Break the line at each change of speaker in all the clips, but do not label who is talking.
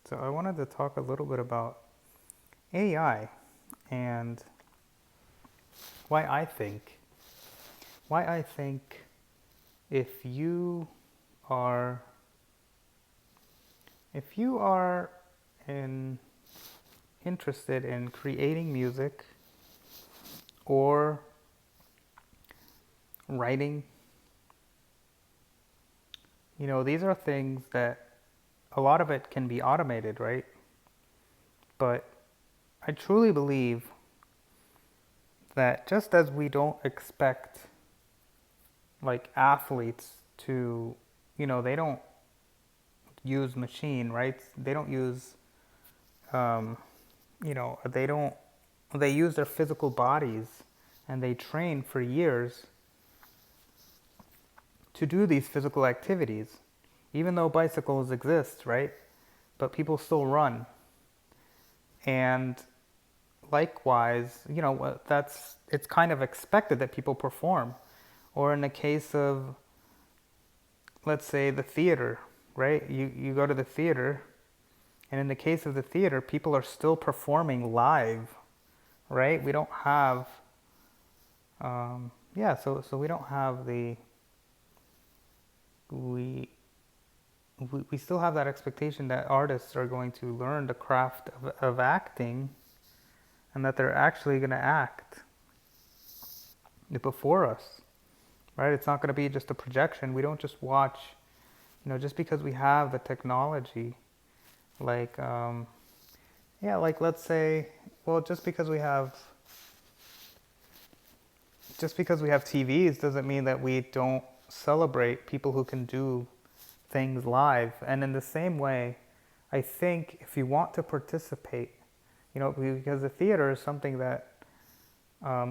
So I wanted to talk a little bit about AI and why I think why I think if you are if you are in, interested in creating music or writing, these are things that a lot of it can be automated, right? But I truly believe that just as we don't expect like athletes to, they don't use machine, right? They don't use, um, they don't, they use their physical bodies and they train for years to do these physical activities, even though bicycles exist, right? But people still run. And likewise, it's kind of expected that people perform. Or in the case of, let's say, the theater, right? You go to the theater, and in the case of the theater, people are still performing live, right? We don't have, so we don't have we, we still have that expectation that artists are going to learn the craft of acting and that they're actually going to act before us, right? It's not going to be just a projection. We don't just watch, just because we have the technology, like, like let's say, well, just because we have TVs doesn't mean that we don't celebrate people who can do things live. And in the same way, I think if you want to participate, because the theater is something that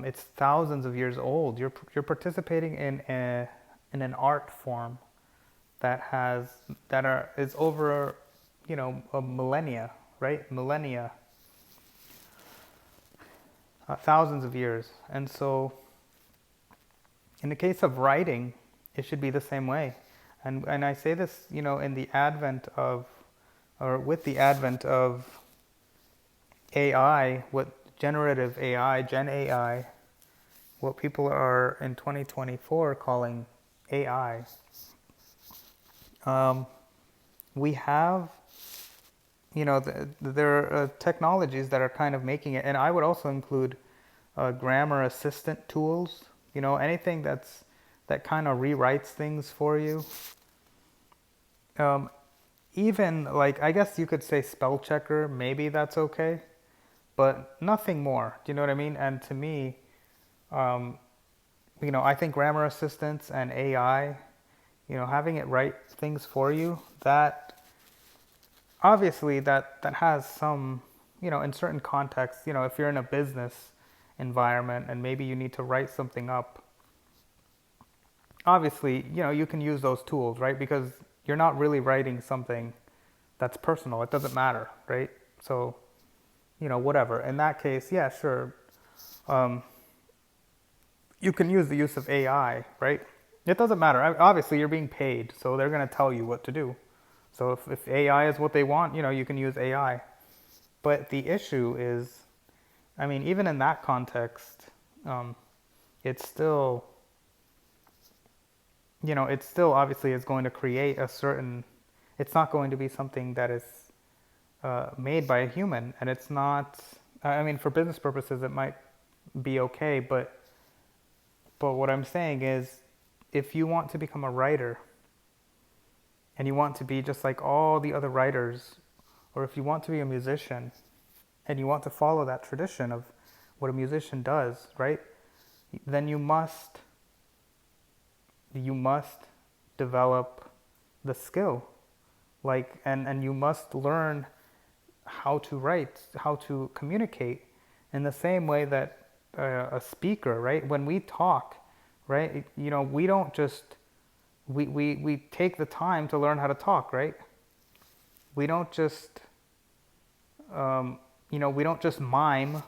it's thousands of years old. You're participating in an art form is over, a millennia, right? Millennia, thousands of years. And so in the case of writing, it should be the same way. And I say this, in the advent of, or with the advent of AI, what generative AI, Gen AI, what people are in 2024 calling AI. We have, there are technologies that are kind of making it, and I would also include grammar assistant tools, anything that kind of rewrites things for you. Even like, I guess you could say spell checker, maybe that's okay, but nothing more. Do you know what I mean? And to me, I think grammar assistants and AI, having it write things for you, that obviously that has some, in certain contexts, if you're in a business environment and maybe you need to write something up, obviously, you can use those tools, right? Because you're not really writing something that's personal. It doesn't matter, right? So, whatever. In that case, yeah, sure. You can use the use of AI, right? It doesn't matter. Obviously, you're being paid, so they're going to tell you what to do. So if AI is what they want, you can use AI. But the issue is, I mean, even in that context, it's still, it still obviously is going to create a certain, it's not going to be something that is made by a human. And it's not, I mean, for business purposes, it might be okay. But what I'm saying is, if you want to become a writer and you want to be just like all the other writers, or if you want to be a musician and you want to follow that tradition of what a musician does, right? Then you must develop the skill, like, and you must learn how to write, how to communicate in the same way that a speaker, right? When we talk, right? We don't just, we take the time to learn how to talk, right? We don't just, we don't just mime,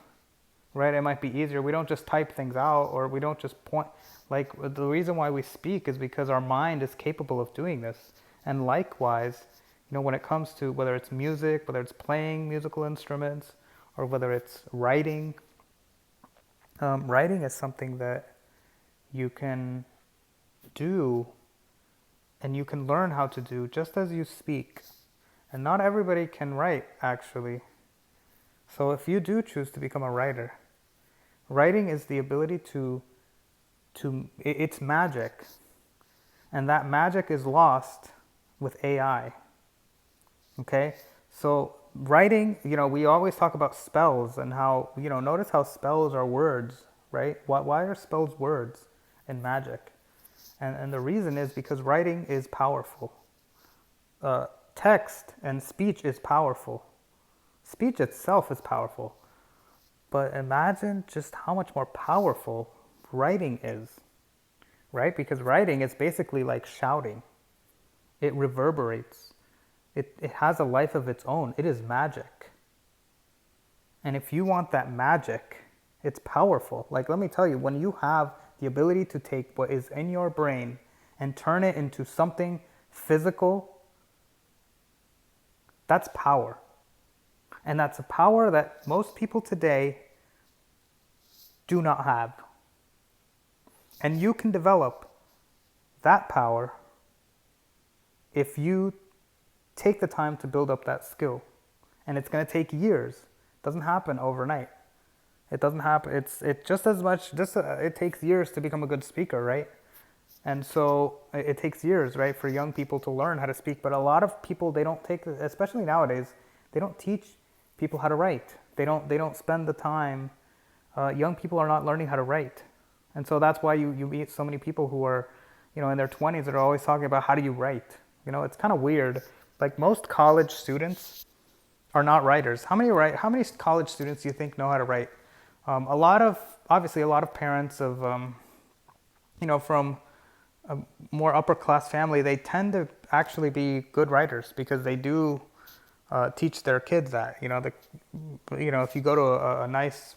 right? It might be easier. We don't just type things out, or we don't just point. Like, the reason why we speak is because our mind is capable of doing this. And likewise, when it comes to whether it's music, whether it's playing musical instruments, or whether it's writing. Writing is something that you can do and you can learn how to do just as you speak. And not everybody can write, actually. So if you do choose to become a writer, writing is the ability it's magic. And that magic is lost with AI. Okay? So writing, we always talk about spells and how, notice how spells are words, right? Why are spells words in magic? And the reason is because writing is powerful. Text and speech is powerful. Speech itself is powerful. But imagine just how much more powerful writing is, right? Because writing is basically like shouting. It reverberates. It has a life of its own. It is magic. And if you want that magic, it's powerful. Like, let me tell you, when you have the ability to take what is in your brain and turn it into something physical, that's power. And that's a power that most people today do not have. And you can develop that power if you take the time to build up that skill. And it's going to take years. It doesn't happen overnight. It doesn't happen. It just as much, it takes years to become a good speaker, right? And so it takes years, right, for young people to learn how to speak. But a lot of people, they don't take, especially nowadays, they don't teach people how to write. They don't spend the time. Young people are not learning how to write. And so that's why you meet so many people who are, in their 20s that are always talking about how do you write. It's kind of weird. Like, most college students are not writers. How many college students do you think know how to write? Obviously a lot of parents of, from a more upper class family, they tend to actually be good writers because they do teach their kids that. If you go to a nice,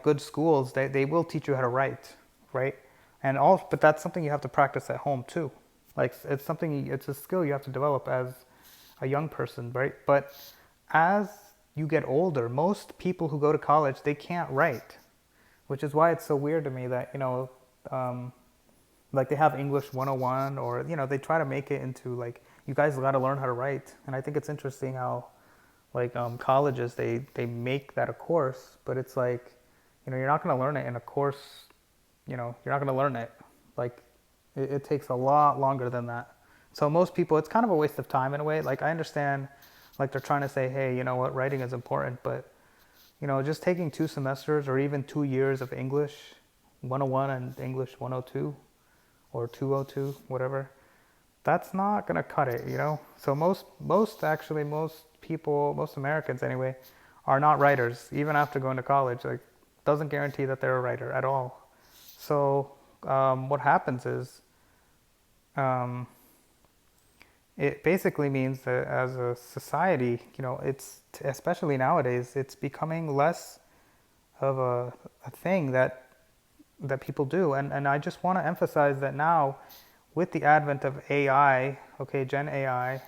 good schools, they will teach you how to write, right? But that's something you have to practice at home too. Like, it's a skill you have to develop as a young person, right? But as you get older, most people who go to college, they can't write, which is why it's so weird to me that, like, they have English 101, or, they try to make it into, like, you guys got to learn how to write. And I think it's interesting how, like, colleges, they make that a course, but it's like, you're not going to learn it in a course, you're not going to learn it. Like, it takes a lot longer than that. So most people, it's kind of a waste of time in a way. Like, I understand, like, they're trying to say, hey, you know what, writing is important, but, just taking 2 semesters or even 2 years of English 101 and English 102 or 202, whatever, that's not going to cut it, So most people, most Americans anyway, are not writers, even after going to college. Like, doesn't guarantee that they're a writer at all. So what happens is, it basically means that as a society, it's, especially nowadays, it's becoming less of a thing that people do. And I just want to emphasize that now, with the advent of AI, okay, Gen AI,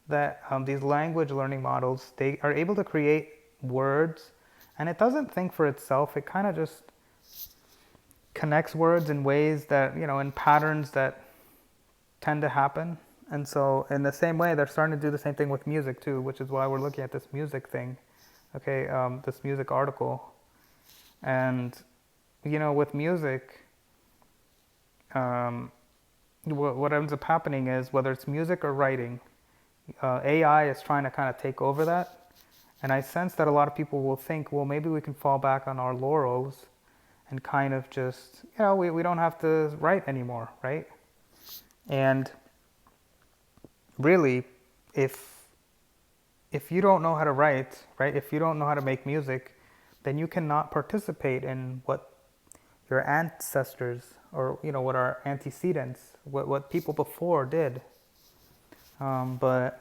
that these language learning models, they are able to create words, and it doesn't think for itself. It kind of just connects words in ways that, in patterns that tend to happen. And so in the same way, they're starting to do the same thing with music too, which is why we're looking at this music thing, okay, this music article. And, with music, what ends up happening is, whether it's music or writing, AI is trying to kind of take over that. And I sense that a lot of people will think, well, maybe we can fall back on our laurels and kind of just, we don't have to write anymore, right? And really, if you don't know how to write, right, if you don't know how to make music, then you cannot participate in what your ancestors, or, what our antecedents, what people before did. But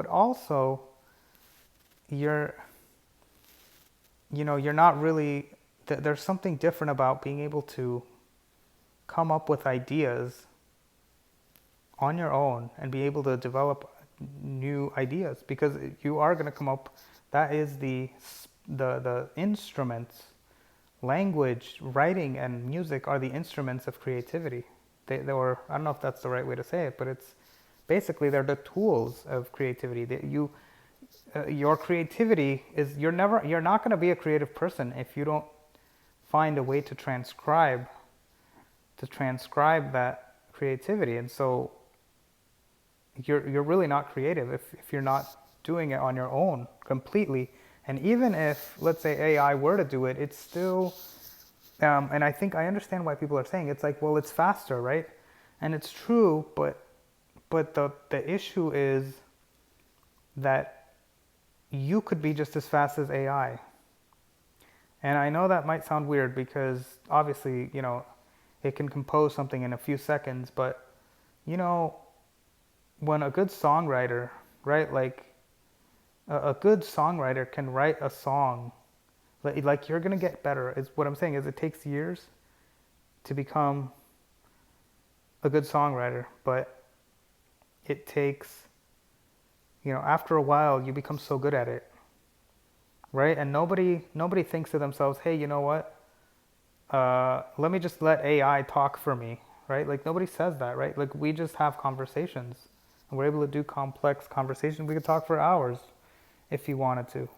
also, you're not really, there's something different about being able to come up with ideas on your own and be able to develop new ideas, because you are going to come up. That is the instruments. Language, writing, and music are the instruments of creativity. They were, I don't know if that's the right way to say it, but it's basically they're the tools of creativity. That your creativity is, you're not going to be a creative person if you don't find a way to transcribe that creativity. And so you're really not creative if you're not doing it on your own completely. And even if, let's say, AI were to do it, it's still, and I think I understand why people are saying it's like, well, it's faster, right? And it's true, but the issue is that you could be just as fast as AI. And I know that might sound weird because obviously, it can compose something in a few seconds, but you know, when a good songwriter, right, like a good songwriter can write a song, like you're gonna get better. Is what I'm saying is it takes years to become a good songwriter, but it takes, after a while you become so good at it, right? And nobody thinks to themselves, hey, you know what? Let me just let AI talk for me, right? Like nobody says that, right? Like we just have conversations, and we're able to do complex conversations. We could talk for hours if you wanted to.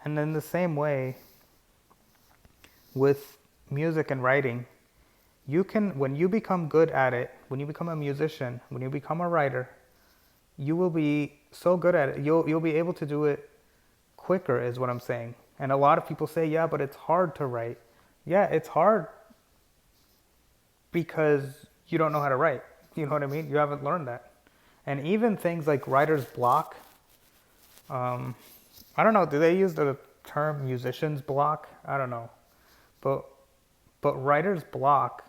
And then the same way with music and writing, you can, when you become good at it, when you become a musician, when you become a writer, you will be so good at it. You'll be able to do it quicker, is what I'm saying. And a lot of people say, yeah, but it's hard to write. Yeah, it's hard because you don't know how to write. You know what I mean? You haven't learned that. And even things like writer's block, I don't know, do they use the term musician's block? I don't know. But writer's block,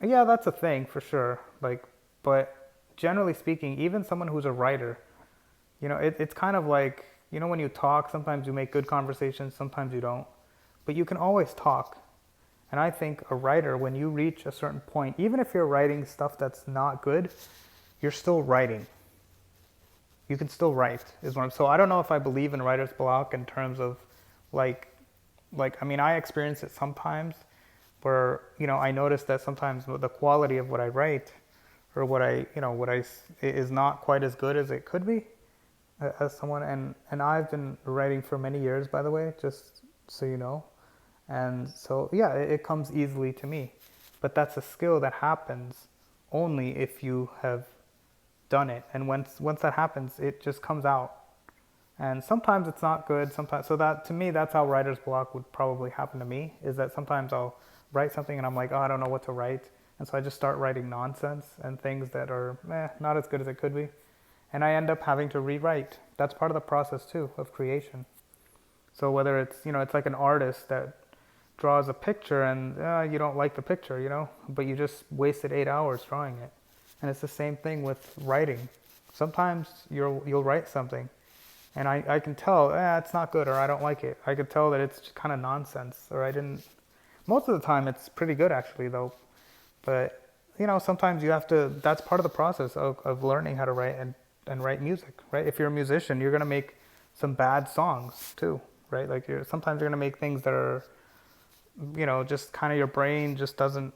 yeah, that's a thing for sure. Like, but generally speaking, even someone who's a writer, it's kind of like, when you talk, sometimes you make good conversations, sometimes you don't. But you can always talk. And I think a writer, when you reach a certain point, even if you're writing stuff that's not good, you're still writing. You can still write, is what I'm. So I don't know if I believe in writer's block in terms of like I mean, I experience it sometimes where, I notice that sometimes the quality of what I write or what I is not quite as good as it could be as someone. And I've been writing for many years, by the way, just so you know. And so, yeah, it comes easily to me. But that's a skill that happens only if you have done it. And once that happens, it just comes out. And sometimes it's not good. Sometimes, so that to me, that's how writer's block would probably happen to me. Is that sometimes I'll write something and I'm like, oh, I don't know what to write, and so I just start writing nonsense and things that are not as good as it could be, and I end up having to rewrite. That's part of the process too of creation. So whether it's it's like an artist that draws a picture and you don't like the picture, but you just wasted 8 hours drawing it, and it's the same thing with writing. Sometimes you'll write something and I can tell, it's not good, or I don't like it. I could tell that it's kind of nonsense, or I didn't. Most of the time, it's pretty good actually, though. But sometimes you have to. That's part of the process of learning how to write and write music, right? If you're a musician, you're gonna make some bad songs too, right? Like sometimes you're gonna make things that are, just kind of your brain just doesn't,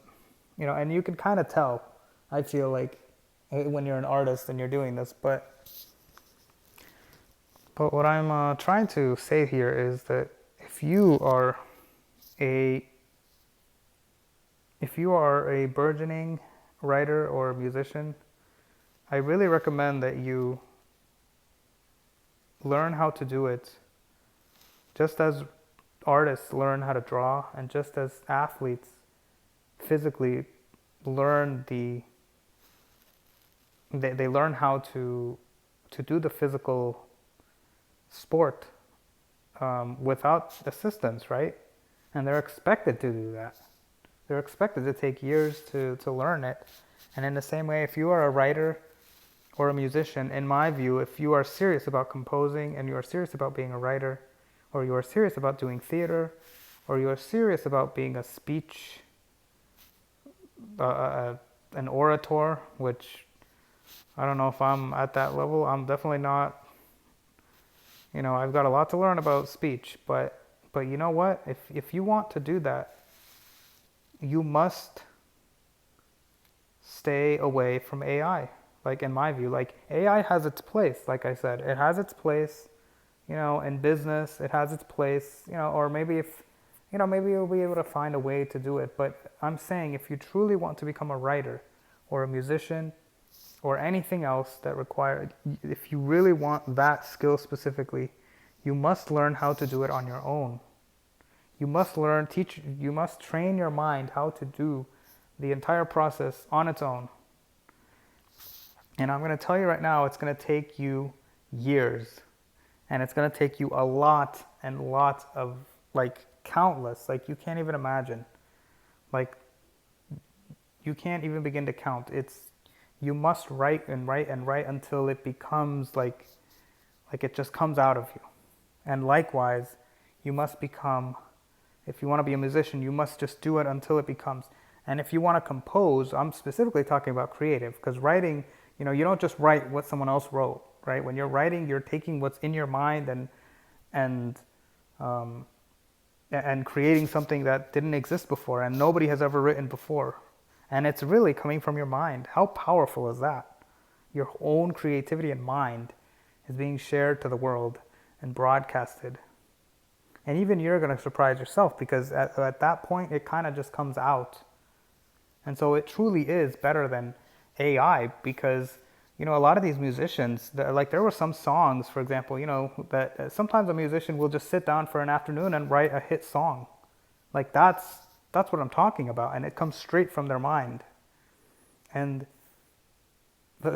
and you can kind of tell. I feel like when you're an artist and you're doing this, but what I'm trying to say here is that if you are a burgeoning writer or musician, I really recommend that you learn how to do it just as artists learn how to draw, and just as athletes physically learn they learn how to do the physical sport without assistance, right? And they're expected to do that. They're expected to take years to learn it. And in the same way, if you are a writer or a musician, in my view, if you are serious about composing and you are serious about being a writer, or you are serious about doing theater, or you are serious about being a speech, an orator, which I don't know if I'm at that level. I'm definitely not, I've got a lot to learn about speech, but you know what? If you want to do that, you must stay away from AI. Like in my view, like AI has its place, like I said. It has its place, in business, it has its place, or maybe if maybe you'll be able to find a way to do it. But I'm saying if you truly want to become a writer or a musician or anything else that require, if you really want that skill specifically, you must learn how to do it on your own. You must train your mind how to do the entire process on its own. And I'm going to tell you right now, it's going to take you years. And it's going to take you a lot and lots of, like, countless, like, you can't even imagine. Like, you can't even begin to count. You must write and write and write until it becomes like it just comes out of you. And likewise, you must become, if you want to be a musician, you must just do it until it becomes. And if you want to compose, I'm specifically talking about creative, because writing, you don't just write what someone else wrote, right? When you're writing, you're taking what's in your mind and um, and creating something that didn't exist before and nobody has ever written before. And it's really coming from your mind. How powerful is that? Your own creativity and mind is being shared to the world and broadcasted. And even you're going to surprise yourself, because at that point, it kind of just comes out. And so it truly is better than AI, because, a lot of these musicians, like there were some songs, for example, that sometimes a musician will just sit down for an afternoon and write a hit song. Like that's what I'm talking about. And it comes straight from their mind. And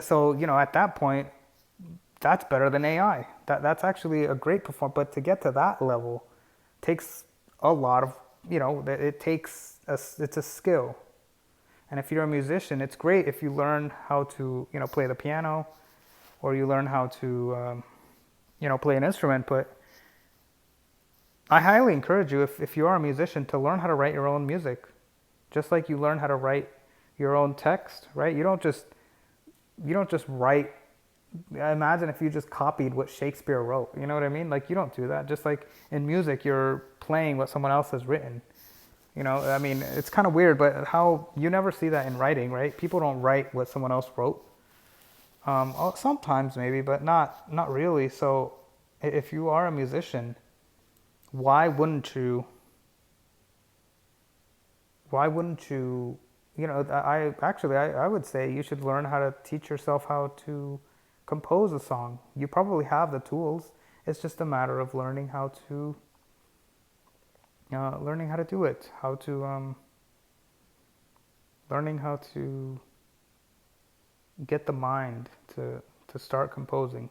so, at that point, that's better than AI. That's actually a great performance. But to get to that level takes a lot of, it's a skill. And if you're a musician, it's great if you learn how to, play the piano, or you learn how to, play an instrument. But I highly encourage you, if you are a musician, to learn how to write your own music. Just like you learn how to write your own text, right? You don't just write. Imagine if you just copied what Shakespeare wrote. You know what I mean? Like, you don't do that. Just like in music, you're playing what someone else has written. I mean, it's kind of weird, but how you never see that in writing, right? People don't write what someone else wrote. Sometimes maybe, but not really. So if you are a musician, why wouldn't you? Why wouldn't you? I would say you should learn how to teach yourself how to compose a song. You probably have the tools. It's just a matter of learning how to do it, learning how to get the mind to start composing.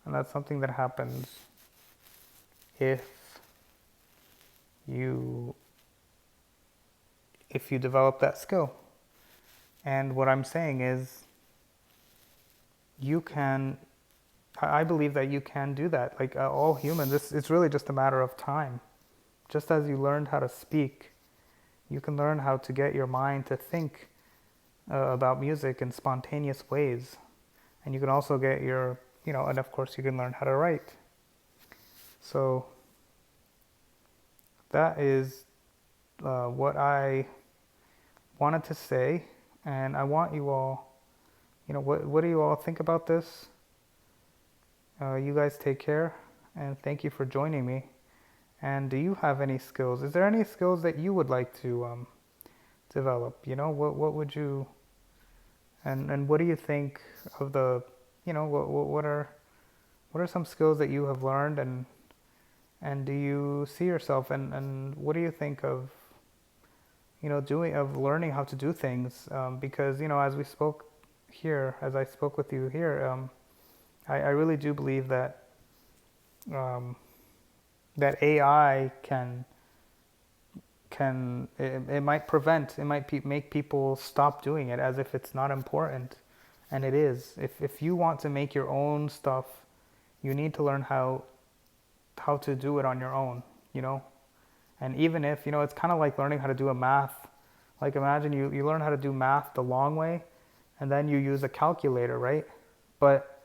And that's something that happens if you develop that skill. And what I'm saying is, I believe that you can do that. Like all humans, it's really just a matter of time. Just as you learned how to speak, you can learn how to get your mind to think about music in spontaneous ways. And you can also get and of course you can learn how to write. So that is what I wanted to say. And I want you all, what do you all think about this? You guys take care, and thank you for joining me. And do you have any skills? Is there any skills that you would like to develop? What would you, and what do you think of the, what are some skills that you have learned, and do you see yourself, and what do you think of, learning how to do things? Because, as we spoke here, as I spoke with you here, I really do believe that that AI it might make people stop doing it as if it's not important, and it is. If you want to make your own stuff, you need to learn how to do it on your own, And even if, it's kind of like learning how to do a math. Like imagine you learn how to do math the long way, and then you use a calculator, right? But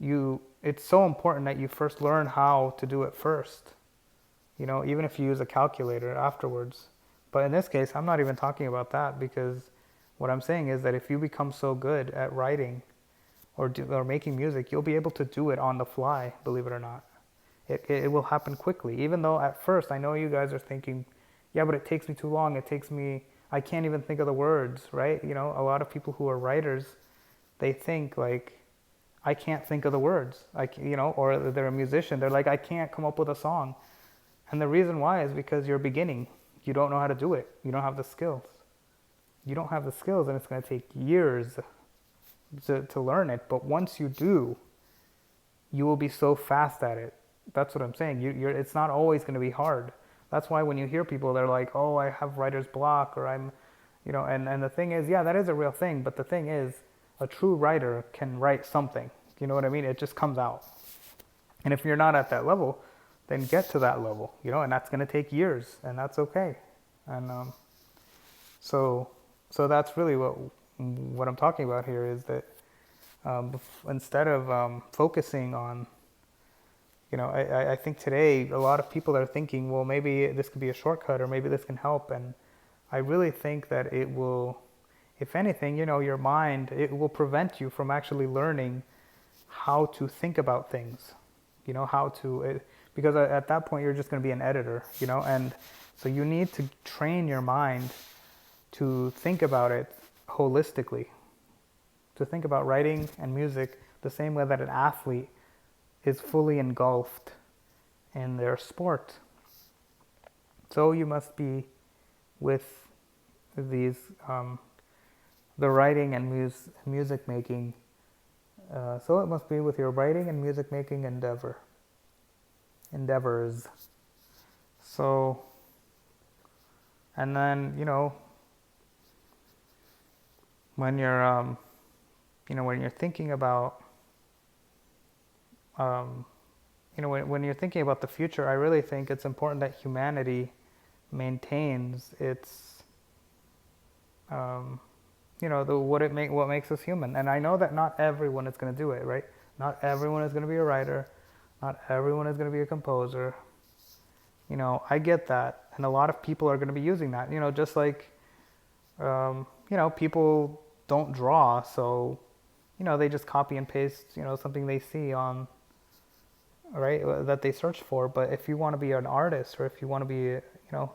it's so important that you first learn how to do it first, even if you use a calculator afterwards. But in this case, I'm not even talking about that, because what I'm saying is that if you become so good at writing or making music, you'll be able to do it on the fly, believe it or not. It will happen quickly, even though at first I know you guys are thinking, yeah, but it takes me too long. I can't even think of the words, right? A lot of people who are writers, they think like, I can't think of the words, or they're a musician. They're like, I can't come up with a song. And the reason why is because you're beginning. You don't know how to do it. You don't have the skills. You don't have the skills, and it's going to take years to learn it. But once you do, you will be so fast at it. That's what I'm saying. It's not always going to be hard. That's why when you hear people, they're like, oh, I have writer's block, or and the thing is, yeah, that is a real thing. But the thing is, a true writer can write something. You know what I mean? It just comes out. And if you're not at that level, then get to that level, and that's going to take years, and that's okay. And so that's really what I'm talking about here, is that instead of focusing on, I think today a lot of people are thinking, well, maybe this could be a shortcut, or maybe this can help. And I really think that it will, if anything, your mind, it will prevent you from actually learning how to think about things, because at that point you're just going to be an editor, and so you need to train your mind to think about it holistically, to think about writing and music the same way that an athlete is fully engulfed in their sport. So you must be with these, the writing and music making. So it must be with your writing and music making endeavors. So, and then, when you're, when you're thinking about, when you're thinking about the future, I really think it's important that humanity maintains its, what makes us human. And I know that not everyone is going to do it, right? Not everyone is going to be a writer. Not everyone is going to be a composer. I get that. And a lot of people are going to be using that, just like, people don't draw. So, they just copy and paste, something they see on, right, that they search for. But if you want to be an artist, or if you want to be,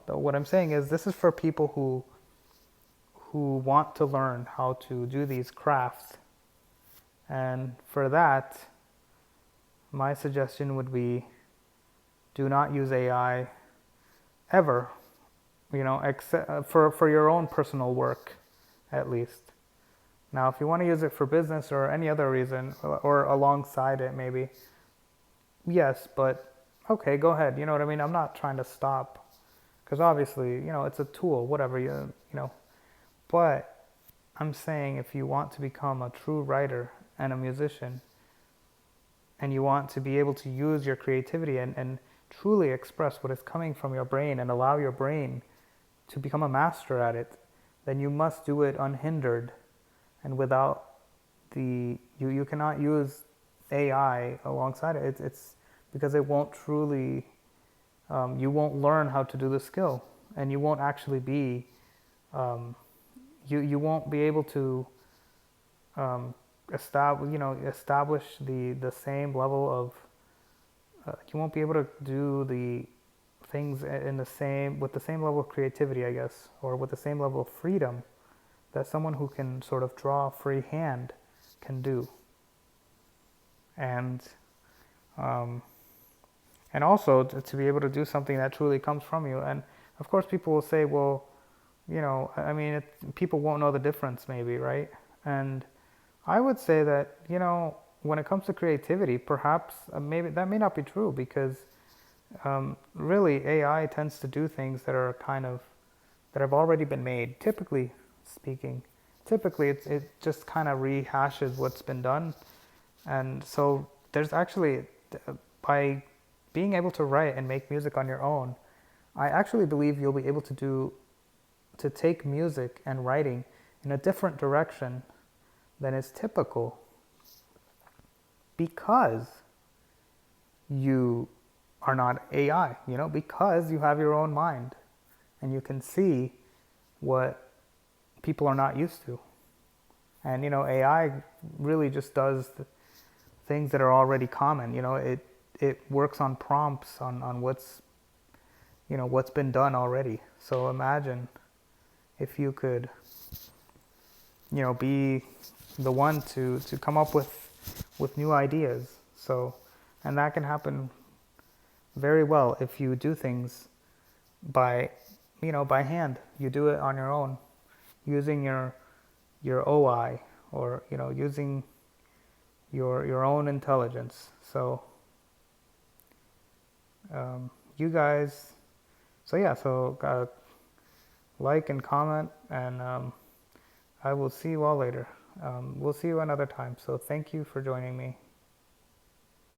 what I'm saying is, this is for people who want to learn how to do these crafts. And for that, my suggestion would be, do not use AI ever, except for your own personal work, at least. Now, if you want to use it for business or any other reason, or alongside it maybe, yes, but okay, go ahead. You know what I mean? I'm not trying to stop, because obviously, it's a tool, whatever, but I'm saying, if you want to become a true writer and a musician, and you want to be able to use your creativity and truly express what is coming from your brain, and allow your brain to become a master at it, then you must do it unhindered, and without you cannot use AI alongside it. It's because it won't truly, you won't learn how to do the skill, and you won't actually be, you won't be able to establish the same level of, you won't be able to do the things with the same level of creativity, I guess, or with the same level of freedom that someone who can sort of draw freehand can do. And also to be able to do something that truly comes from you. And of course people will say, well, people won't know the difference maybe, right? And I would say that, when it comes to creativity, perhaps maybe that may not be true, because really AI tends to do things that are that have already been made, typically speaking. Typically it just kind of rehashes what's been done. And so there's actually, by being able to write and make music on your own, I actually believe you'll be able to take music and writing in a different direction than is typical because you are not AI, because you have your own mind and you can see what people are not used to. And AI really just does the things that are already common. It works on prompts on what's been done already. So imagine if you could be the one to come up with new ideas. So, and that can happen very well if you do things by by hand. You do it on your own using your OI, or using your own intelligence. So you guys, so yeah, so like and comment, and I will see you all later. We'll see you another time. So thank you for joining me.